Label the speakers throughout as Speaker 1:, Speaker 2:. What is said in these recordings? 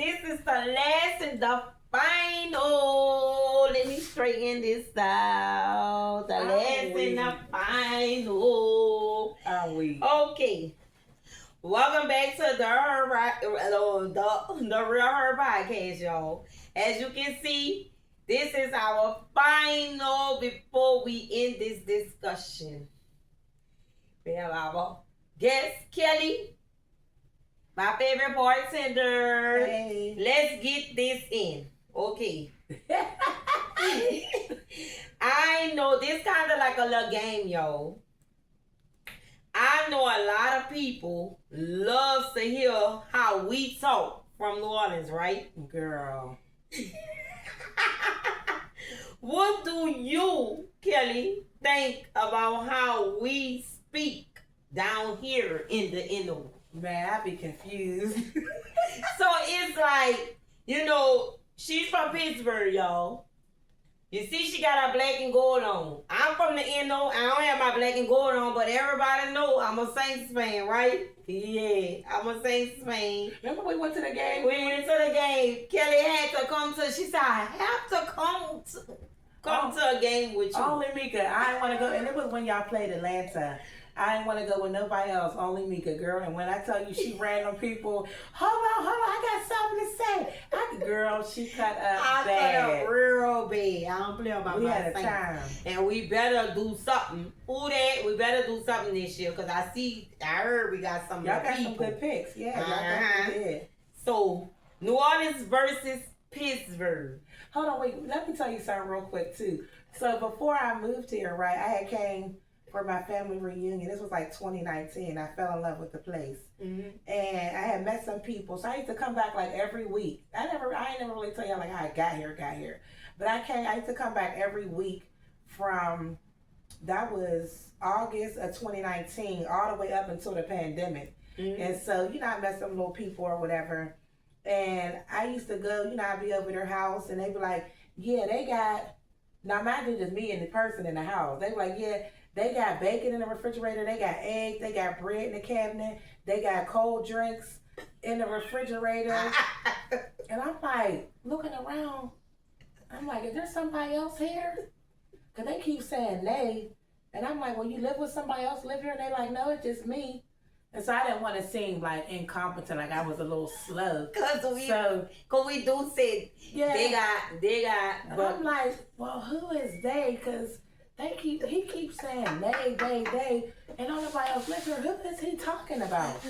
Speaker 1: This is the last and the final. Let me straighten this out. The last and the final.
Speaker 2: Are we?
Speaker 1: Okay. Welcome back to the Real Her podcast, y'all. As you can see, this is our final before we end this discussion. We have our guest, Kelly, my favorite bartender.
Speaker 2: Hey.
Speaker 1: Let's get this in. Okay. I know this kind of like a little game, y'all. I know a lot of people loves to hear how we talk from New Orleans, right?
Speaker 2: Girl.
Speaker 1: What do you, Kelly, think about how we speak down here in the NO?
Speaker 2: Man, I be confused.
Speaker 1: So it's like, you know, she's from Pittsburgh, y'all. You see, she got her black and gold on. I'm from the NO. I don't have my black and gold on, but everybody know I'm a Saints fan, right? Yeah, I'm a Saints fan.
Speaker 2: Remember we went to the game?
Speaker 1: We went to the game. Kelly had to come to. She said, "I have to come to a game with you."
Speaker 2: Only Mika. I didn't want to go, and it was when y'all played Atlanta. I didn't want to go with nobody else, only Mika, girl. And when I tell you she random people, hold on, I got something to say. Girl, she cut up bad.
Speaker 1: Cut up real bad. I don't play about
Speaker 2: we
Speaker 1: my
Speaker 2: had a
Speaker 1: Saints.
Speaker 2: time.
Speaker 1: And we better do something. Who that? We better do something this year because I heard we got some
Speaker 2: Y'all got
Speaker 1: people.
Speaker 2: some good picks. Yeah, y'all got some good.
Speaker 1: So, New Orleans versus Pittsburgh.
Speaker 2: Hold on, wait. Let me tell you something real quick, too. So, before I moved here, right, I had came for my family reunion. This was like 2019. I fell in love with the place.
Speaker 1: Mm-hmm.
Speaker 2: And I had met some people. So I used to come back like every week. I ain't never really tell y'all like how I got here. But I used to come back every week from, that was August of 2019 all the way up until the pandemic. Mm-hmm. And so, you know, I met some little people or whatever. And I used to go, you know, I'd be over their house and they'd be like, yeah, they got, now mind you, just me and the person in the house. They be like, yeah, they got bacon in the refrigerator. They got eggs. They got bread in the cabinet. They got cold drinks in the refrigerator. And I'm like, looking around. I'm like, is there somebody else here? Because they keep saying they. And I'm like, well, you live with somebody else, live here? And they like, no, it's just me. And so I didn't want to seem like incompetent, like I was a little slow.
Speaker 1: Cause we do say
Speaker 2: yeah,
Speaker 1: they got.
Speaker 2: But I'm like, well, who is they? Because he keeps saying they, and nobody else lives here. Who is he talking about?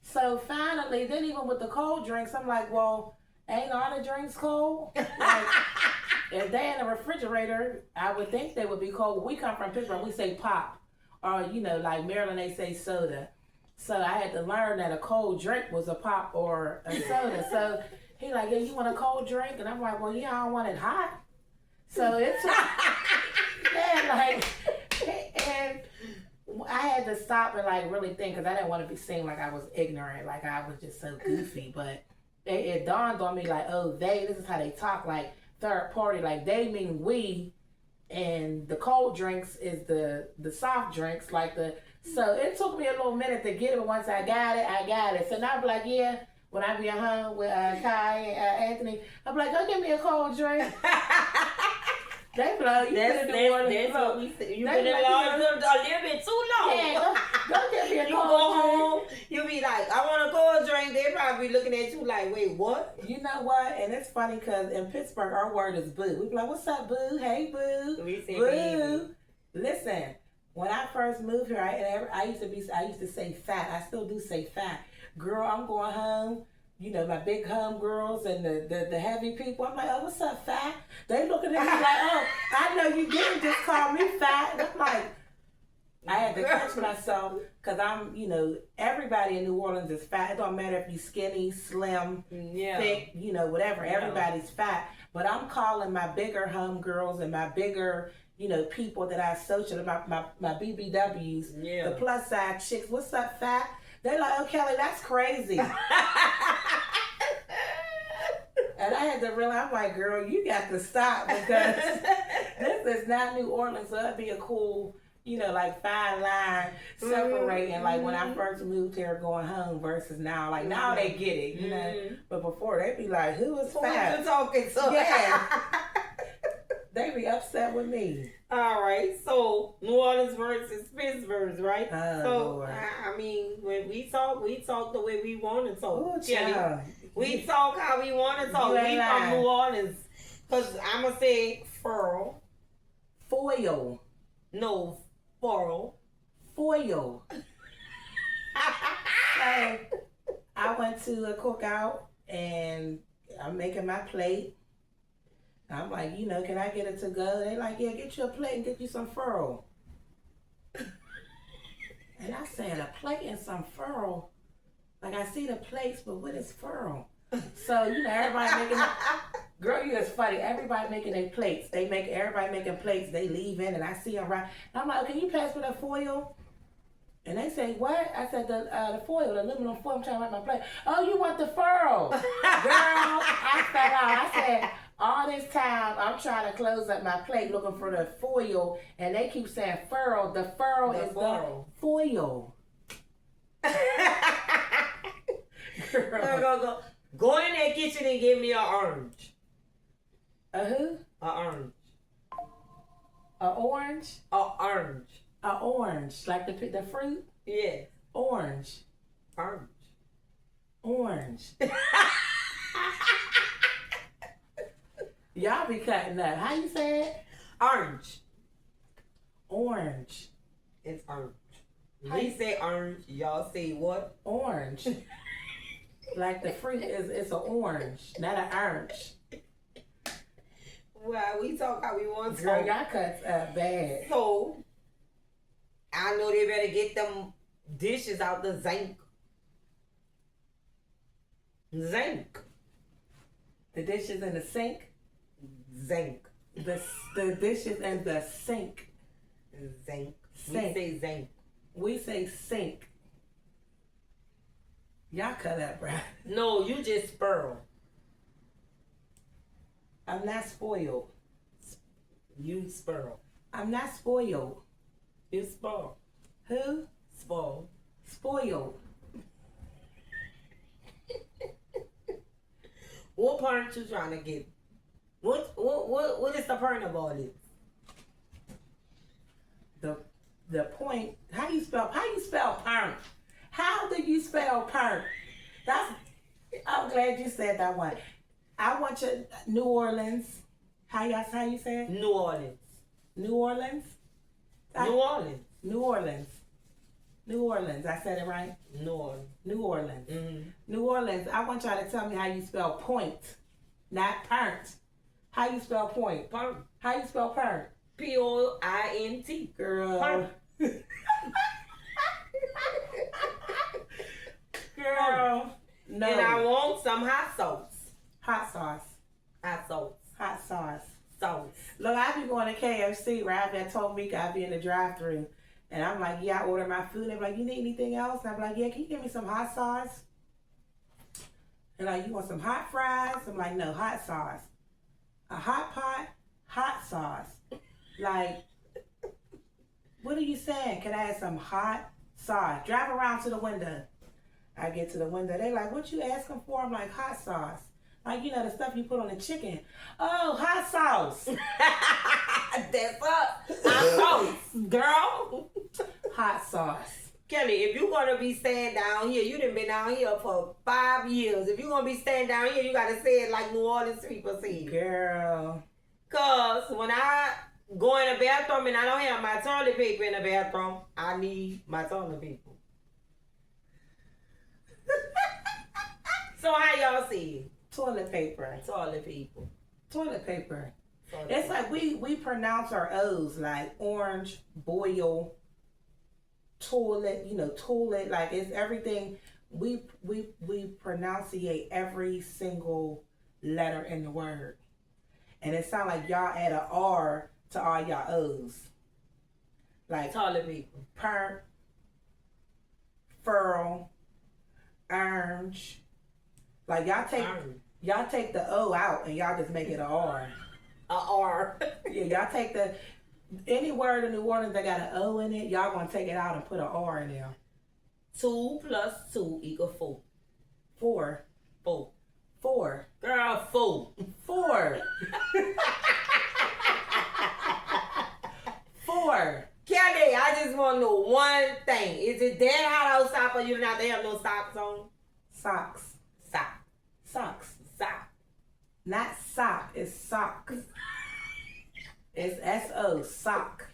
Speaker 2: So finally, then even with the cold drinks, I'm like, well, ain't all the drinks cold? Like, if they in the refrigerator, I would think they would be cold. We come from Pittsburgh, we say pop, or you know, like Maryland, they say soda. So I had to learn that a cold drink was a pop or a soda. So he like, yeah, you want a cold drink? And I'm like, well, yeah, I don't want it hot. So it's yeah, like, and I had to stop and like really think because I didn't want to be seen like I was ignorant, like I was just so goofy. But it dawned on me like, oh, this is how they talk, like third party, like they mean we, and the cold drinks is the soft drinks, like the. So it took me a little minute to get it, but once I got it. So now I'm like, yeah, when I be at home with Kai and Anthony, I'm like, go get me a cold drink. They blow. You
Speaker 1: that's what we say. You been in a little bit too long.
Speaker 2: Yeah, go get me a cold drink.
Speaker 1: You go home, you be like, I want a cold drink. They probably be looking at you like, wait, what?
Speaker 2: You know what? And it's funny because in Pittsburgh, our word is boo. We be like, what's up, boo? Hey, boo.
Speaker 1: We say
Speaker 2: boo.
Speaker 1: Baby.
Speaker 2: Listen, when I first moved here, I used to say fat. I still do say fat. Girl, I'm going home. You know, my big home girls and the heavy people. I'm like, oh, what's up, fat? They looking at me like, oh, I know you didn't just call me fat. And I'm like, I had to catch myself because I'm, you know, everybody in New Orleans is fat. It don't matter if you skinny, slim, thick, you know, whatever. Yeah. Everybody's fat. But I'm calling my bigger home girls and my bigger, you know, people that I associate, my BBWs, the plus size chicks. What's up, fat? They're like, oh, Kelly, that's crazy. And I had to realize, I'm like, girl, you got to stop because this is not New Orleans, so that'd be a cool, like fine line separating, like when I first moved here going home versus now. Like now they get it, you know. But before they be like, who is fat?
Speaker 1: Who you talking to?
Speaker 2: Yeah. They be upset with me.
Speaker 1: All right, so New Orleans versus Pittsburgh, right?
Speaker 2: Oh,
Speaker 1: so
Speaker 2: Lord.
Speaker 1: I mean, when we talk the way we want to talk.
Speaker 2: Ooh,
Speaker 1: Kelli.
Speaker 2: child.
Speaker 1: We talk how we want to talk.
Speaker 2: You
Speaker 1: We
Speaker 2: ain't
Speaker 1: from
Speaker 2: lying.
Speaker 1: New Orleans, cause I'ma say furl.
Speaker 2: Foil.
Speaker 1: No, furl.
Speaker 2: Foil. So I went to a cookout and I'm making my plate. I'm like, can I get it to go? They like, yeah, get you a plate and get you some furl. And I said, a plate and some furl? Like, I see the plates, but what is furl? So, everybody making girl, you is funny. Everybody making their plates. Everybody making plates. They leave in and I see them right. And I'm like, can you pass me the foil? And they say, what? I said, the foil, the aluminum foil. I'm trying to write my plate. Oh, you want the furl? Girl, I fell out. I said, all this time, I'm trying to close up my plate looking for the foil, and they keep saying furl. The furl is the foil.
Speaker 1: Girl. Go in that kitchen and give me an orange.
Speaker 2: A who?
Speaker 1: An orange.
Speaker 2: A orange?
Speaker 1: An orange.
Speaker 2: A orange. Like the fruit?
Speaker 1: Yeah.
Speaker 2: Orange.
Speaker 1: Orange.
Speaker 2: Orange. Y'all be cutting up. How you say it?
Speaker 1: Orange.
Speaker 2: Orange.
Speaker 1: It's orange. We say orange. Y'all say what?
Speaker 2: Orange. Like the fruit it's an orange, not an orange.
Speaker 1: Well, we talk how we want to.
Speaker 2: Girl, y'all cuts up bad.
Speaker 1: So, I know they better get them dishes out the zinc. Zinc.
Speaker 2: The dishes in the sink.
Speaker 1: Zinc.
Speaker 2: The dishes in the sink.
Speaker 1: Zinc.
Speaker 2: Sink.
Speaker 1: We say zinc.
Speaker 2: We say sink. Y'all cut up, bruh.
Speaker 1: No, you just spurl.
Speaker 2: I'm not spoiled.
Speaker 1: You spurl.
Speaker 2: I'm not spoiled.
Speaker 1: You spurl.
Speaker 2: Who?
Speaker 1: Spoil.
Speaker 2: Spoiled.
Speaker 1: What part you trying to get? What is the point of all this?
Speaker 2: The point. How you spell parent? How do you spell parent? I'm glad you said that one. I want you New Orleans. How you say it?
Speaker 1: New Orleans.
Speaker 2: New Orleans?
Speaker 1: New Orleans.
Speaker 2: New Orleans. New Orleans. I said it right?
Speaker 1: New Orleans.
Speaker 2: New Orleans.
Speaker 1: Mm-hmm.
Speaker 2: New Orleans. I want y'all to tell me how you spell point, not parent. How you spell point?
Speaker 1: Parent.
Speaker 2: How you spell parent?
Speaker 1: P-O-I-N-T.
Speaker 2: Girl.
Speaker 1: Parent.
Speaker 2: Girl. No.
Speaker 1: And I want some hot sauce.
Speaker 2: Hot sauce.
Speaker 1: Hot sauce.
Speaker 2: Hot sauce.
Speaker 1: Sauce.
Speaker 2: Look, I be going to KFC, right? They told me I be in the drive-thru. And I'm like, yeah, I order my food. They're like, you need anything else? And I'm like, yeah, can you give me some hot sauce? They're like, you want some hot fries? I'm like, no, hot sauce. A hot pot, hot sauce. Like, what are you saying? Can I have some hot sauce? Drive around to the window. I get to the window. They're like, what you asking for? I'm like, hot sauce. Like, the stuff you put on the chicken. Oh, hot sauce.
Speaker 1: That's up. Hot sauce, girl.
Speaker 2: Hot sauce.
Speaker 1: Kelli, if you're going to be staying down here, you done been down here for 5 years. If you're going to be staying down here, you got to say it like New Orleans people say it.
Speaker 2: Girl.
Speaker 1: Because when I go in the bathroom and I don't have my toilet paper in the bathroom, I need my toilet paper. So how y'all see it?
Speaker 2: Toilet paper.
Speaker 1: Toilet paper.
Speaker 2: Toilet paper.
Speaker 1: Toilet
Speaker 2: It's
Speaker 1: paper.
Speaker 2: like we pronounce our O's like orange, boil, toilet, toilet. Like it's everything. We pronunciate every single letter in the word. And it sounds like y'all add an R to all y'all O's. Like
Speaker 1: Toilet paper.
Speaker 2: per, furl, orange. Like y'all take the O out and y'all just make it an R.
Speaker 1: A R.
Speaker 2: Yeah, y'all take the Any word in New Orleans that got an O in it, y'all gonna take it out and put an R in there.
Speaker 1: 2 plus 2 equal 4.
Speaker 2: 4.
Speaker 1: 4.
Speaker 2: 4.
Speaker 1: Girl, 4.
Speaker 2: 4. 4.
Speaker 1: Kelly, I just want to know one thing. Is it that hot outside for you not to have no socks on?
Speaker 2: Socks.
Speaker 1: Sock.
Speaker 2: Socks.
Speaker 1: Sock.
Speaker 2: Not sock, it's socks. It's S-O, sock.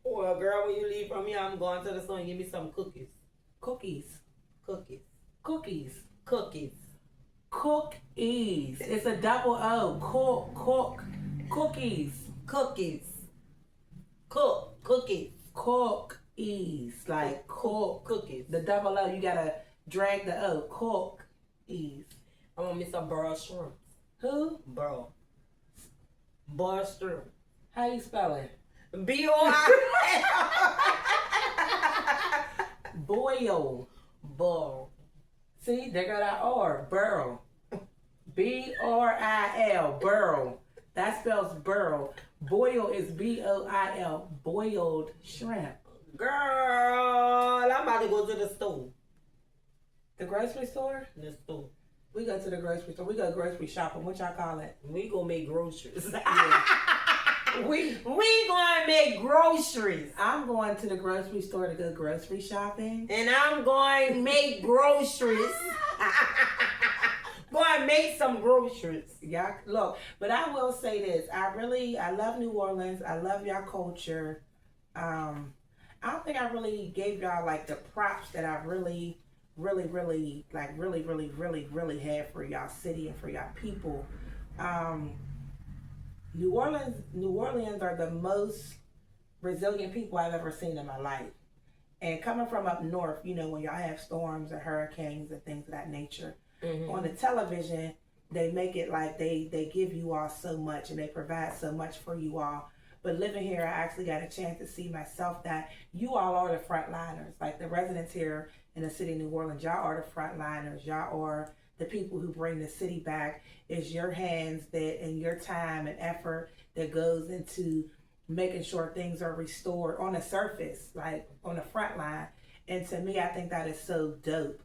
Speaker 1: Well, girl, when you leave from here, I'm going to the store and give me some cookies.
Speaker 2: Cookies.
Speaker 1: Cookies.
Speaker 2: Cookies.
Speaker 1: Cookies.
Speaker 2: Cookies. It's a double O. Cook. Cookies.
Speaker 1: Cookies. Cookies.
Speaker 2: Cookies. Like cook.
Speaker 1: Cookies.
Speaker 2: The double O, you gotta drag the O. Cookies.
Speaker 1: I want me some boiled shrimp.
Speaker 2: Who?
Speaker 1: Boiled shrimp.
Speaker 2: How you spell it?
Speaker 1: B-O-I-L.
Speaker 2: Boil. See, there go that R. Burl. B-R-I-L. Burl. That spells burl. Boil is B-O-I-L. Boiled shrimp.
Speaker 1: Girl, I'm about to go to the store.
Speaker 2: The grocery store?
Speaker 1: The store.
Speaker 2: We go to the grocery store. We go grocery shopping. What y'all call it?
Speaker 1: We gonna make groceries.
Speaker 2: Yeah.
Speaker 1: we gonna make groceries.
Speaker 2: I'm going to the grocery store to go grocery shopping.
Speaker 1: And I'm going to make groceries. Going to make some groceries.
Speaker 2: Yeah, look, but I will say this. I love New Orleans. I love y'all culture. I don't think I really gave y'all like the props that I really had for y'all city and for y'all people. New Orleans are the most resilient people I've ever seen in my life. And coming from up north, you know, when y'all have storms and hurricanes and things of that nature, on the television, they make it like they give you all so much and they provide so much for you all. But living here, I actually got a chance to see myself that you all are the frontliners. Like the residents here in the city of New Orleans, y'all are the frontliners. Y'all are the people who bring the city back. It's your hands that and your time and effort that goes into making sure things are restored on the surface, like on the front line. And to me, I think that is so dope.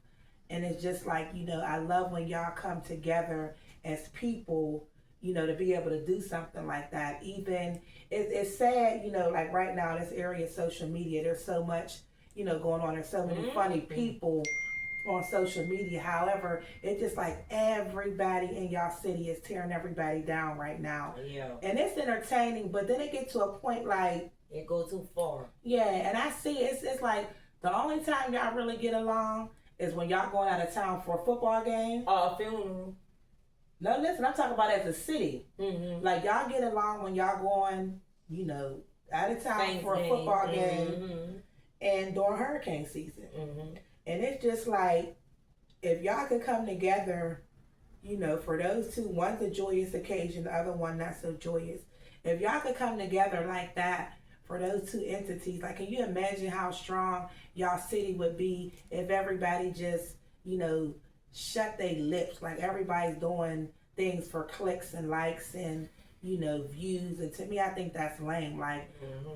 Speaker 2: And it's just like, you know, I love when y'all come together as people, you know, to be able to do something like that. Even, it's sad, you know, like right now in this area of social media, there's so much, you know, going on. There's so many funny people on social media. However, it's just like everybody in y'all city is tearing everybody down right now.
Speaker 1: Yeah.
Speaker 2: And it's entertaining, but then it gets to a point like...
Speaker 1: It goes too far.
Speaker 2: Yeah, and I see it's like the only time y'all really get along is when y'all going out of town for a football game.
Speaker 1: A funeral.
Speaker 2: No, listen, I'm talking about as a city. Like, y'all get along when y'all going, you know, out of town for a football game and during hurricane season. And it's just like, if y'all could come together, you know, for those two, one's a joyous occasion, the other one not so joyous. If y'all could come together like that for those two entities, like, can you imagine how strong y'all city would be if everybody just, you know, shut their lips? Like, everybody's doing things for clicks and likes and, you know, views. And to me, I think that's lame. Like,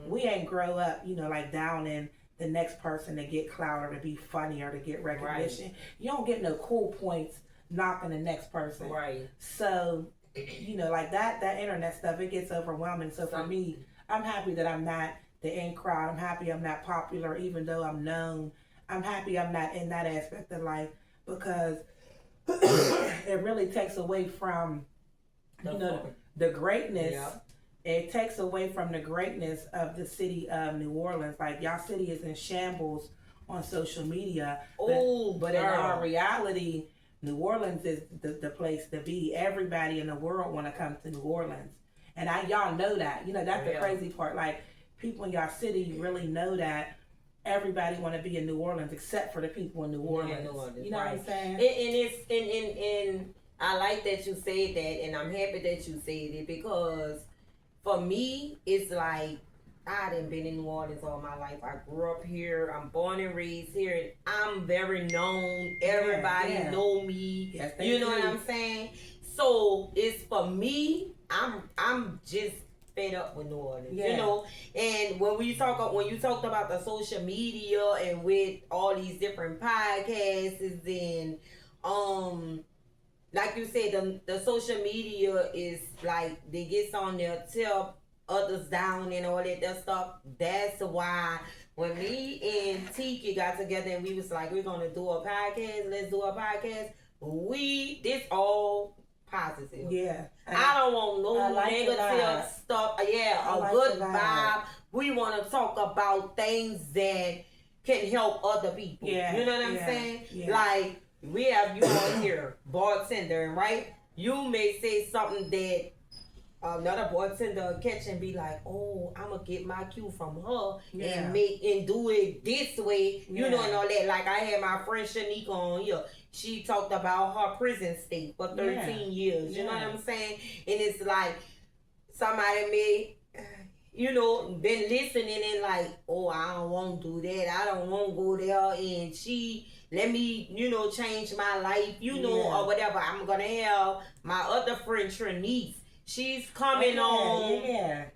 Speaker 2: we ain't grow up, you know, like down in the next person to get clout or to be funny or to get recognition. Right. You don't get no cool points knocking the next person.
Speaker 1: Right.
Speaker 2: So, you know, like that internet stuff, it gets overwhelming. So for me, I'm happy that I'm not the in crowd. I'm happy I'm not popular, even though I'm known. I'm happy I'm not in that aspect of life because it really takes away from, you know, the greatness. Yeah. It takes away from the greatness of the city of New Orleans. Like, y'all city is in shambles on social media. But in our reality, New Orleans is the place to be. Everybody in the world want to come to New Orleans. And y'all know that. You know, that's the crazy part. Like, people in y'all city really know that everybody want to be in New Orleans except for the people in New Orleans. You know what I'm saying?
Speaker 1: And I like that you said that, and I'm happy that you said it because for me, it's like I done been in New Orleans all my life. I grew up here. I'm born and raised here. And I'm very known. Everybody know me.
Speaker 2: Yes,
Speaker 1: you know what I'm saying? So it's for me. I'm just fed up with New Orleans, you know. And when you talked about the social media and with all these different podcasts and like you said, the social media is like they get on there, tell others down and all that stuff. That's why when me and Tiki got together and we was like, we're gonna do a podcast, let's do a podcast. This all positive.
Speaker 2: Yeah.
Speaker 1: I don't want no negative stuff. Yeah, a good vibe. We want to talk about things that can help other people.
Speaker 2: Yeah.
Speaker 1: You know what I'm saying?
Speaker 2: Yeah.
Speaker 1: Like, we have you on here, bartender, right? You may say something that another bartender catch and be like, oh, I'm gonna get my cue from her and do it this way, you know, and all that. Like, I had my friend Shanika on here. She talked about her prison stay for 13 years. You know what I'm saying? And it's like somebody may, you know, been listening and like, oh, I don't want to do that. I don't want to go there. And she let me, you know, change my life, you know, or whatever. I'm going to have my other friend, Trinice. She's coming on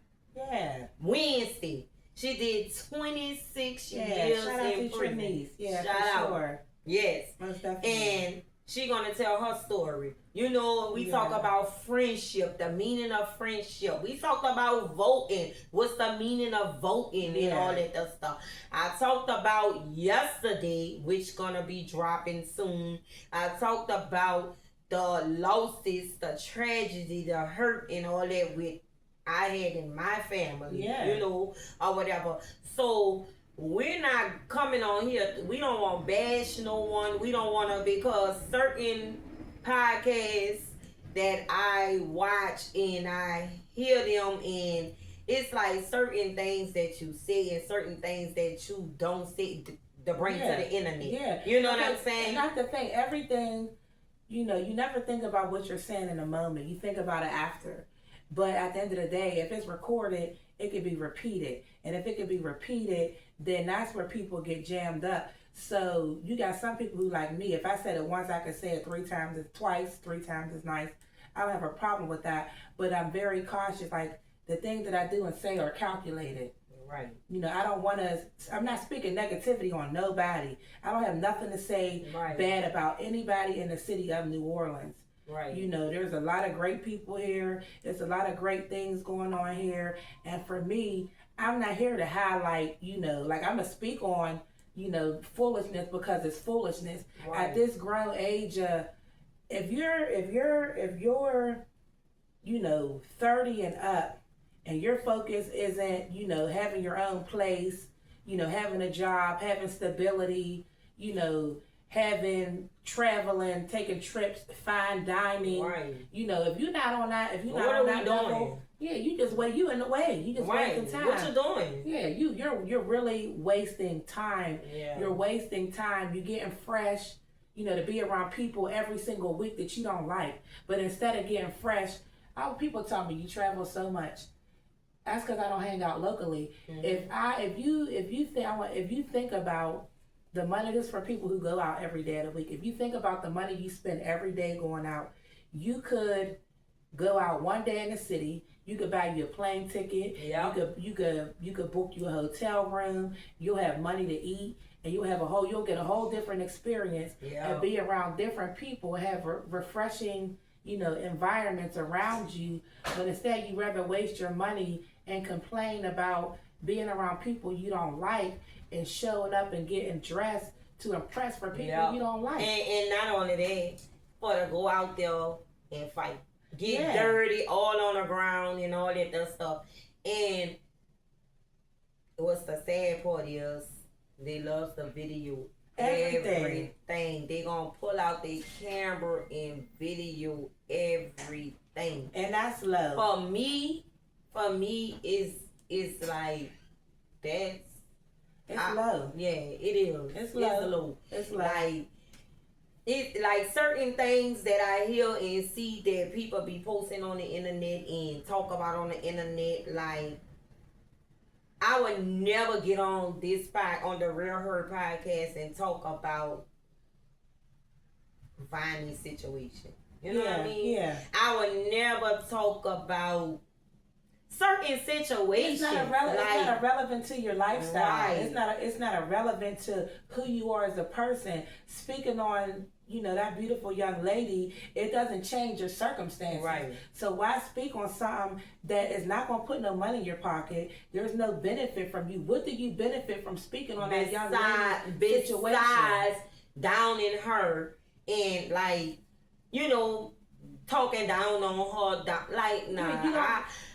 Speaker 1: Wednesday. She did 26 years in prison.
Speaker 2: Yeah,
Speaker 1: shout out. Sure. Yes.
Speaker 2: Most definitely.
Speaker 1: And she gonna tell her story. You know, we talk about friendship, the meaning of friendship. We talked about voting. What's the meaning of voting and all that stuff. I talked about yesterday, which gonna be dropping soon. I talked about the losses, the tragedy, the hurt, and all that with I had in my family. You know, or whatever. So we're not coming on here. We don't want to bash no one. We don't want to, because certain podcasts that I watch and I hear them, and it's like certain things that you say and certain things that you don't say to bring to the internet. You know what I'm saying?
Speaker 2: And that's the thing. Everything, you know, you never think about what you're saying in a moment. You think about it after. But at the end of the day, if it's recorded, it can be repeated. And if it can be repeated, then that's where people get jammed up. So you got some people who, like me, if I said it once, I could say it 3 times, twice, 3 times is nice. I don't have a problem with that. But I'm very cautious. Like, the things that I do and say are calculated.
Speaker 1: Right.
Speaker 2: You know, I don't want to, I'm not speaking negativity on nobody. I don't have nothing to say bad about anybody in the city of New Orleans.
Speaker 1: Right.
Speaker 2: You know, there's a lot of great people here. There's a lot of great things going on here. And for me, I'm not here to highlight, you know, like I'm going to speak on, you know, foolishness because it's foolishness. Right. At this grown age, if you're, you know, 30 and up, and your focus isn't, you know, having your own place, you know, having a job, having stability, you know, having traveling, taking trips, fine dining. Right. You know, if you're not on that, if you're not on that level, you just you in the way. You just wasting time.
Speaker 1: What you doing?
Speaker 2: Yeah, you're really wasting time. Yeah. You're wasting time. You're getting fresh, you know, to be around people every single week that you don't like. But instead of getting fresh, people tell me you travel so much. That's because I don't hang out locally. Mm-hmm. If you think about the money, this for people who go out every day of the week. If you think about the money you spend every day going out, you could go out one day in the city. You could buy you a plane ticket. Yep. You could book you a hotel room. You'll have money to eat, and you'll get a whole different experience and be around different people. Have refreshing, you know, environments around you. But instead, you rather waste your money and complain about being around people you don't like and showing up and getting dressed to impress for people you don't like.
Speaker 1: And not only that, for to go out there and fight. Get dirty, all on the ground and all that stuff. And what's the sad part is, they love the video. Everything. They gonna pull out their camera and video everything.
Speaker 2: And that's low.
Speaker 1: For me, it's like that's
Speaker 2: low.
Speaker 1: Yeah, it is.
Speaker 2: It's low. It's low.
Speaker 1: Like certain things that I hear and see that people be posting on the internet and talk about on the internet, like I would never get on on the Real Her podcast and talk about Viney's situation. You know what I mean?
Speaker 2: Yeah.
Speaker 1: I would never talk about certain situations.
Speaker 2: It's not irrelevant to your lifestyle.
Speaker 1: Right.
Speaker 2: It's not irrelevant to who you are as a person. Speaking on, you know, that beautiful young lady, it doesn't change your circumstances.
Speaker 1: Right.
Speaker 2: So why speak on something that is not going to put no money in your pocket? There's no benefit from you. What do you benefit from speaking on that young lady situation?
Speaker 1: Besides downing her and, like, you know, talking down on her, like, nah,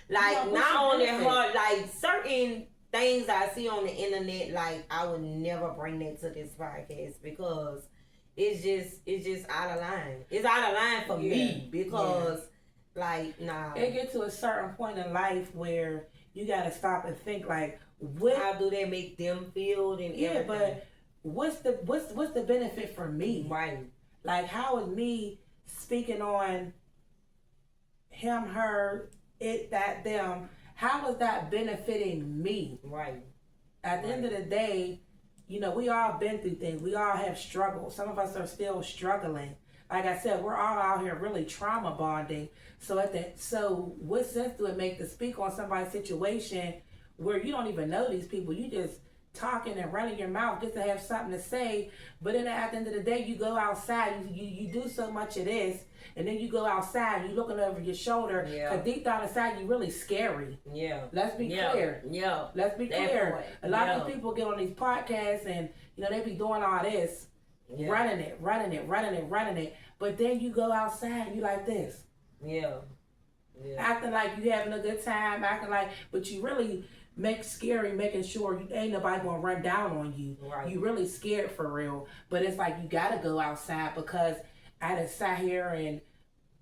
Speaker 1: not only her, like, certain things I see on the internet, like, I would never bring that to this podcast because it's just out of line. It's out of line for me because, like, nah.
Speaker 2: It gets to a certain point in life where you got to stop and think, like,
Speaker 1: how do they make them feel and everything?
Speaker 2: But what's the benefit for me?
Speaker 1: Right.
Speaker 2: Like, how is me speaking on him, her, it, that, them, how is that benefiting me?
Speaker 1: Right.
Speaker 2: At the end of the day, you know, we all been through things. We all have struggled. Some of us are still struggling. Like I said, we're all out here really trauma bonding. So what sense do it make to speak on somebody's situation where you don't even know these people? You just talking and running your mouth just to have something to say, but then at the end of the day, you go outside, you do so much of this, and then you go outside, you looking over your shoulder, because deep down inside, you really scary.
Speaker 1: Yeah.
Speaker 2: Let's be clear.
Speaker 1: Yeah.
Speaker 2: Let's be clear. A lot of these people get on these podcasts, and, you know, they be doing all this, running it, but then you go outside, and you like this.
Speaker 1: Yeah.
Speaker 2: Acting like you having a good time, but you really making sure you ain't nobody gonna run down on you.
Speaker 1: Right.
Speaker 2: You really scared for real. But it's like you gotta go outside because I done sat here and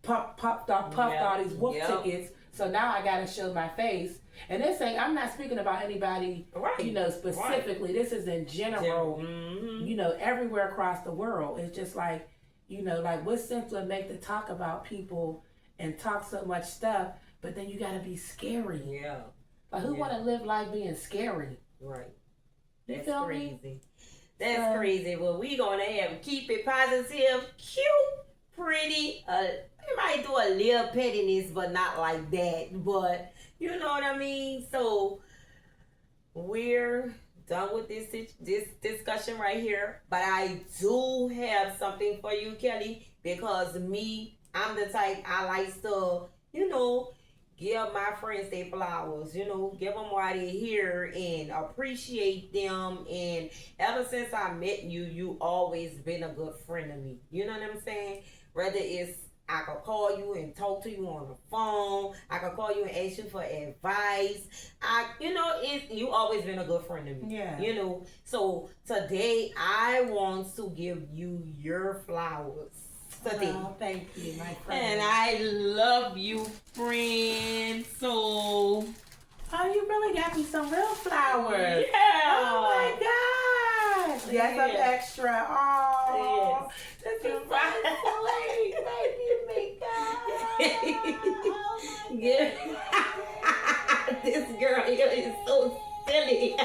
Speaker 2: puffed all these wolf tickets. So now I gotta show my face. And this ain't, I'm not speaking about anybody, you know, specifically. This is in general, you know, everywhere across the world. It's just like, you know, like what sense would it make to talk about people and talk so much stuff, but then you gotta be scary.
Speaker 1: Yeah.
Speaker 2: Like, who want to live life being scary?
Speaker 1: Right.
Speaker 2: That's
Speaker 1: crazy. That's crazy. Well, we going to keep it positive, cute, pretty. We might do a little pettiness, but not like that. But, you know what I mean? So, we're done with this discussion right here. But I do have something for you, Kelly, because I'm the type, I like to, you know, give my friends their flowers, you know, give them while they're here and appreciate them. And ever since I met you, you always been a good friend to me. You know what I'm saying? Whether it's I could call you and talk to you on the phone, I could call you and ask you for advice. You always been a good friend to me.
Speaker 2: Yeah.
Speaker 1: You know, so today I want to give you your flowers.
Speaker 2: Oh, thank you, my friend.
Speaker 1: And I love you, friend. So,
Speaker 2: oh, you really got me some real flowers.
Speaker 1: Yeah.
Speaker 2: Oh my gosh. Yes, I'm extra. Oh,
Speaker 1: yes.
Speaker 2: This is so sweet, baby,
Speaker 1: Yeah. This girl here is so silly.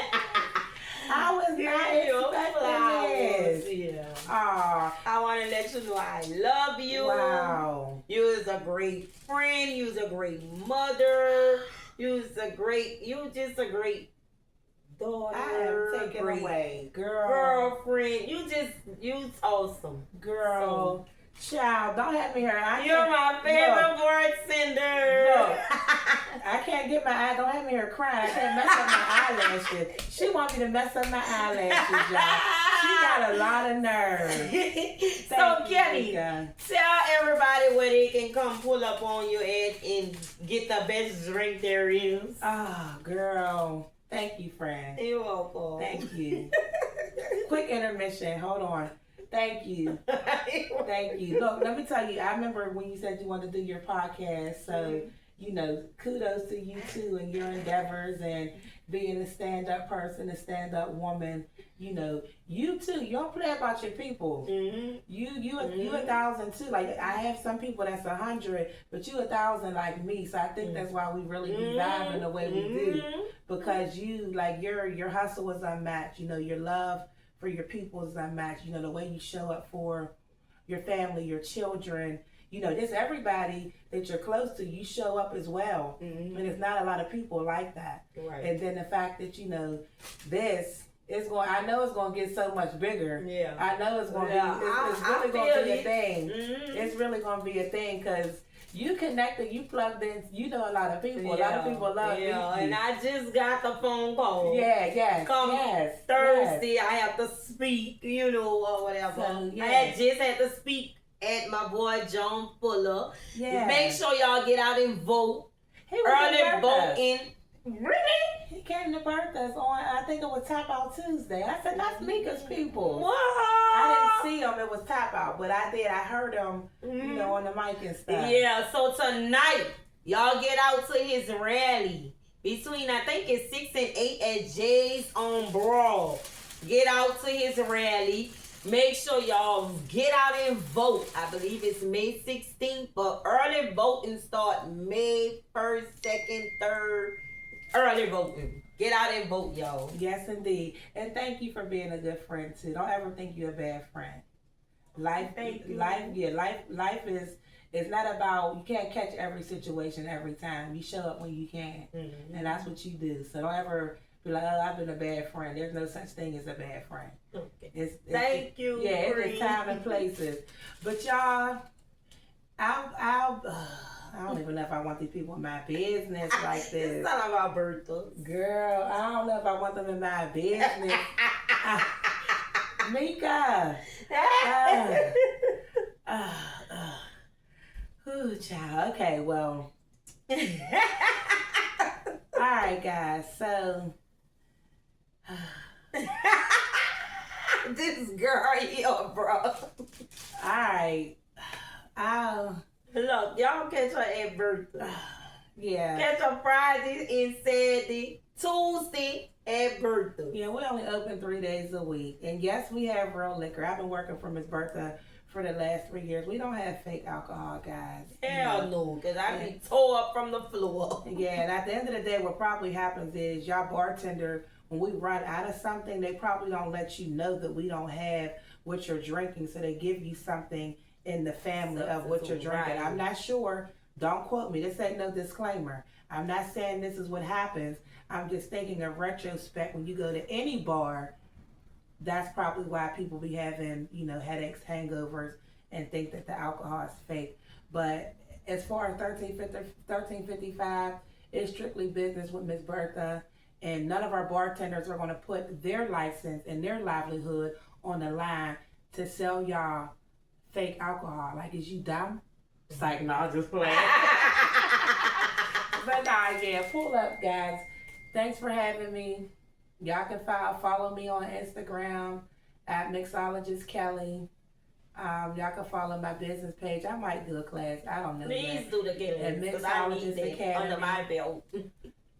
Speaker 2: I was not expecting this.
Speaker 1: Yeah.
Speaker 2: Aw.
Speaker 1: I want to let you know I love you.
Speaker 2: Wow.
Speaker 1: You is a great friend. You is a great mother. You just a great daughter.
Speaker 2: I am taken away.
Speaker 1: Girlfriend. You awesome.
Speaker 2: Girl.
Speaker 1: So,
Speaker 2: child, don't have me here.
Speaker 1: You're my favorite bartender.
Speaker 2: Look, I can't get my eye. Don't have me here crying. I can't mess up my eyelashes. She want me to mess up my eyelashes, y'all. She got a lot of nerve.
Speaker 1: So, Kelly, tell everybody where they can come pull up on you and get the best drink there is.
Speaker 2: Oh, girl. Thank you, friend.
Speaker 1: You're welcome.
Speaker 2: Thank you. Quick intermission. Hold on. Thank you. Thank you. Look, let me tell you, I remember when you said you wanted to do your podcast. So, you know, kudos to you too and your endeavors and being a stand-up person, a stand-up woman. You know, you too. You don't play about your people.
Speaker 1: Mm-hmm.
Speaker 2: You 1,000 too. Like, I have some people that's 100, but you 1,000 like me. So I think that's why we really be vibing the way we do. Because you, like, your hustle is unmatched. You know, your love for your people is unmatched. You know, the way you show up for your family, your children, you know, just everybody that you're close to, you show up as well.
Speaker 1: Mm-hmm.
Speaker 2: And it's not a lot of people like that.
Speaker 1: Right.
Speaker 2: And then the fact that, you know, this is going, I know it's going to get so much bigger.
Speaker 1: Yeah.
Speaker 2: I know it's going to
Speaker 1: Yeah,
Speaker 2: be, it's
Speaker 1: I
Speaker 2: really going to be
Speaker 1: feel
Speaker 2: a thing.
Speaker 1: Mm-hmm.
Speaker 2: It's really going to be a thing because you connected, you plugged in, you know a lot of people. A lot of people love you.
Speaker 1: And I just got the phone call.
Speaker 2: Yes.
Speaker 1: Thursday, I have to speak, you know, or whatever.
Speaker 2: So,
Speaker 1: I had just had to speak at my boy John Fuller.
Speaker 2: Yeah.
Speaker 1: Make sure y'all get out and vote.
Speaker 2: He was
Speaker 1: Early voting. Really?
Speaker 2: He came to Bertha's on, I think it was Tap Out Tuesday. I said, that's Mika's people.
Speaker 1: What?
Speaker 2: I didn't see him, it was Tap Out, but I heard him, you know, on the mic and stuff.
Speaker 1: Yeah, so tonight, y'all get out to his rally. Between, I think it's 6 and 8 at Jay's on Broad. Get out to his rally. Make sure y'all get out and vote. I believe it's May 16th, but early voting start May 1st, 2nd, 3rd. Early voting. Get out and vote, y'all.
Speaker 2: Yes, indeed. And thank you for being a good friend, too. Don't ever think you're a bad friend. Life is, it's not about, you can't catch every situation every time. You show up when you can. Mm-hmm. And that's what you do. So don't ever be like, oh, I've been a bad friend. There's no such thing as a bad friend.
Speaker 1: Okay. Thank you.
Speaker 2: Yeah, it's time and places. But y'all, I don't even know if I want these people in my business like this.
Speaker 1: It's not about Bertha.
Speaker 2: Girl, I don't know if I want them in my business. Mika. Ooh, child. Okay, well. All right, guys. So.
Speaker 1: This girl here, bro.
Speaker 2: All right.
Speaker 1: Look, y'all catch her at Bertha.
Speaker 2: Yeah.
Speaker 1: Catch her Friday and Saturday, Tuesday at Bertha.
Speaker 2: Yeah, we only open 3 days a week. And yes, we have real liquor. I've been working for Miss Bertha for the last 3 years. We don't have fake alcohol, guys.
Speaker 1: Hell no, because I be tore up from the floor.
Speaker 2: Yeah, and at the end of the day, what probably happens is y'all bartender, when we run out of something, they probably don't let you know that we don't have what you're drinking. So they give you something in the family of what you're drinking. Right. I'm not sure. Don't quote me. This ain't no disclaimer. I'm not saying this is what happens. I'm just thinking of retrospect. When you go to any bar, that's probably why people be having, you know, headaches, hangovers, and think that the alcohol is fake. But as far as 1355, it's strictly business with Miss Bertha. And none of our bartenders are going to put their license and their livelihood on the line to sell y'all fake alcohol. Like, is you dumb? It's like, no, just playing. But nah, yeah, pull up, guys. Thanks for having me. Y'all can follow me on Instagram at Mixologist Kelli. Y'all can follow my business page. I might do a class. I don't know.
Speaker 1: Please do the class, because I need that under my belt.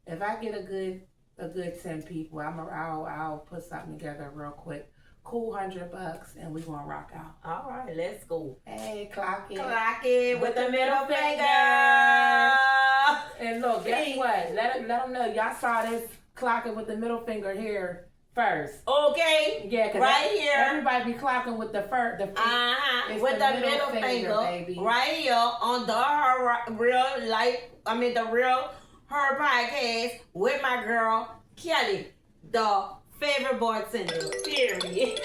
Speaker 2: If I get a good 10 people, I'll put something together real quick. Cool, $100, and we gonna rock out.
Speaker 1: All right, let's go.
Speaker 2: Hey, clock it.
Speaker 1: Clock it with the middle finger.
Speaker 2: And look, guess what? Let them know y'all saw this clocking with the middle finger here first.
Speaker 1: Okay.
Speaker 2: Yeah, cause
Speaker 1: right here.
Speaker 2: Everybody be clocking with the first.
Speaker 1: With the middle finger, baby. Right here on the Real Her podcast with my girl Kelli, the favorite bartender. Period.